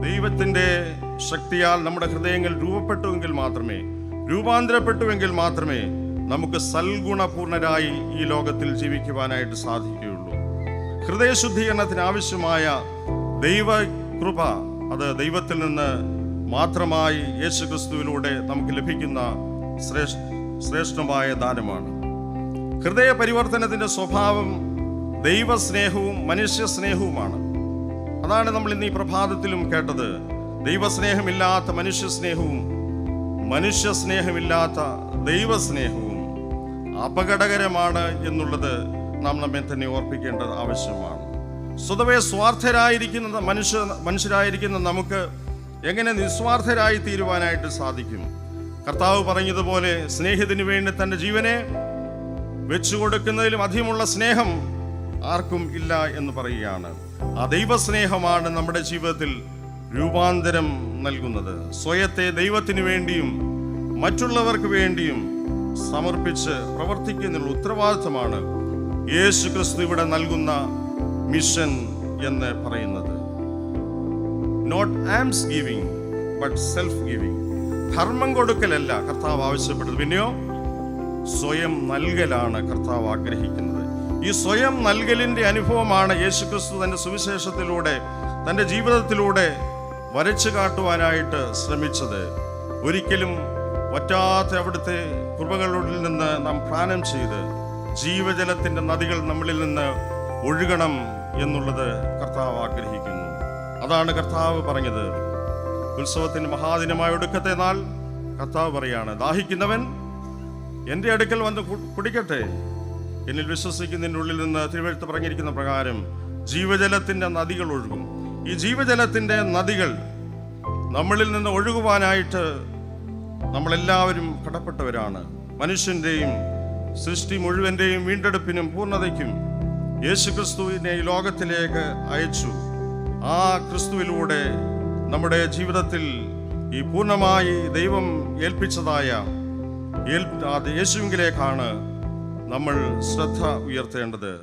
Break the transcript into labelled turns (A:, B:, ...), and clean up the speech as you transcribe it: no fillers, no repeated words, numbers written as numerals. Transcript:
A: ദൈവത്തിൻ്റെ ശക്തിയാൽ നമ്മുടെ ഹൃദയങ്ങൾ രൂപാന്തരപ്പെട്ടുവെങ്കിൽ മാത്രമേ നമുക്ക് സൽഗുണപൂർണരായി ഈ ലോകത്തിൽ ജീവിക്കുവാനായിട്ട് സാധിക്കുകയുള്ളൂ. ഹൃദയശുദ്ധീകരണത്തിന് ആവശ്യമായ ദൈവകൃപ അത് ദൈവത്തിൽ നിന്ന് മാത്രമായി യേശുക്രിസ്തുവിലൂടെ നമുക്ക് ലഭിക്കുന്ന ശ്രേഷ്ഠമായ ദാനമാണ്. ഹൃദയ പരിവർത്തനത്തിൻ്റെ സ്വഭാവം ദൈവസ്നേഹവും മനുഷ്യസ്നേഹവുമാണ്. അതാണ് നമ്മൾ ഇന്ന് ഈ പ്രഭാതത്തിലും കേട്ടത്. ദൈവസ്നേഹമില്ലാത്ത മനുഷ്യസ്നേഹവും മനുഷ്യസ്നേഹമില്ലാത്ത ദൈവസ്നേഹവും അപകടകരമാണ് എന്നുള്ളത് നാം നമ്മെ തന്നെ ഓർപ്പിക്കേണ്ടത് ആവശ്യമാണ്. സ്വതവേ സ്വാർത്ഥരായിരിക്കുന്ന മനുഷ്യരായിരിക്കുന്ന നമുക്ക് എങ്ങനെ നിസ്വാർത്ഥരായി തീരുവാനായിട്ട് സാധിക്കും? കർത്താവ് പറഞ്ഞതുപോലെ സ്നേഹിതന് വേണ്ടി തൻ്റെ ജീവനെ വെച്ചു കൊടുക്കുന്നതിലും അധികമുള്ള സ്നേഹം ആർക്കും ഇല്ല എന്ന് പറയുകയാണ്. ആ ദൈവസ്നേഹമാണ് നമ്മുടെ ജീവിതത്തിൽ രൂപാന്തരം നൽകുന്നത്. സ്വയത്തെ ദൈവത്തിന് വേണ്ടിയും മറ്റുള്ളവർക്ക് വേണ്ടിയും സമർപ്പിച്ച് പ്രവർത്തിക്കുന്നതിനുള്ള ഉത്തരവാദിത്തമാണ് യേശു ക്രിസ്തു ഇവിടെ നൽകുന്ന മിഷൻ എന്ന് പറയുന്നത്. Not alms giving but self giving. ധർമ്മം കൊടുക്കലല്ല കർത്താവ് ആവശ്യപ്പെട്ടത്, പിന്നെയോ സ്വയം നൽകലാണ് കർത്താവ് ആഗ്രഹിക്കുന്നത്. ഈ സ്വയം നൽകലിൻ്റെ അനുഭവമാണ് യേശുക്രിസ്തു തൻ്റെ സുവിശേഷത്തിലൂടെ തൻ്റെ ജീവിതത്തിലൂടെ വരച്ചു കാട്ടുവാനായിട്ട് ശ്രമിച്ചത്. ഒരിക്കലും വറ്റാത്ത അവിടുത്തെ കൃപകളിൽ നിന്ന് നാം പാനം ചെയ്ത് ജീവജലത്തിൻ്റെ നദികൾ നമ്മളിൽ നിന്ന് ഒഴുകണം എന്നുള്ളത് കർത്താവ് ആഗ്രഹിക്കുന്നു. അതാണ് കർത്താവ് പറഞ്ഞത്. ഉത്സവത്തിൻ്റെ മഹാദിനമായ ഒടുക്കത്തെ നാൾ കർത്താവ് പറയാണ്, ദാഹിക്കുന്നവൻ എൻ്റെ അടുക്കൽ വന്ന് കുടിക്കട്ടെ. എന്നിൽ വിശ്വസിക്കുന്നതിൻ്റെ ഉള്ളിൽ നിന്ന് തിരുവെഴുത്ത് പറഞ്ഞിരിക്കുന്ന പ്രകാരം ജീവജലത്തിൻ്റെ നദികൾ ഒഴുകും. ഈ ജീവജലത്തിൻ്റെ നദികൾ നമ്മളിൽ നിന്ന് ഒഴുകുവാനായിട്ട് നമ്മളെല്ലാവരും കടപ്പെട്ടവരാണ്. മനുഷ്യൻ്റെയും സൃഷ്ടി മുഴുവൻ്റെയും വീണ്ടെടുപ്പിനും പൂർണ്ണതയ്ക്കും യേശുക്രിസ്തുവിനെ ഈ ലോകത്തിലേക്ക് അയച്ചു. ആ ക്രിസ്തുവിലൂടെ നമ്മുടെ ജീവിതത്തിൽ ഈ പൂർണ്ണമായി ദൈവം ഏൽപ്പിച്ചതായ യേശുവിലേക്കാണ് നമ്മൾ ശ്രദ്ധ ഉയർത്തേണ്ടത്.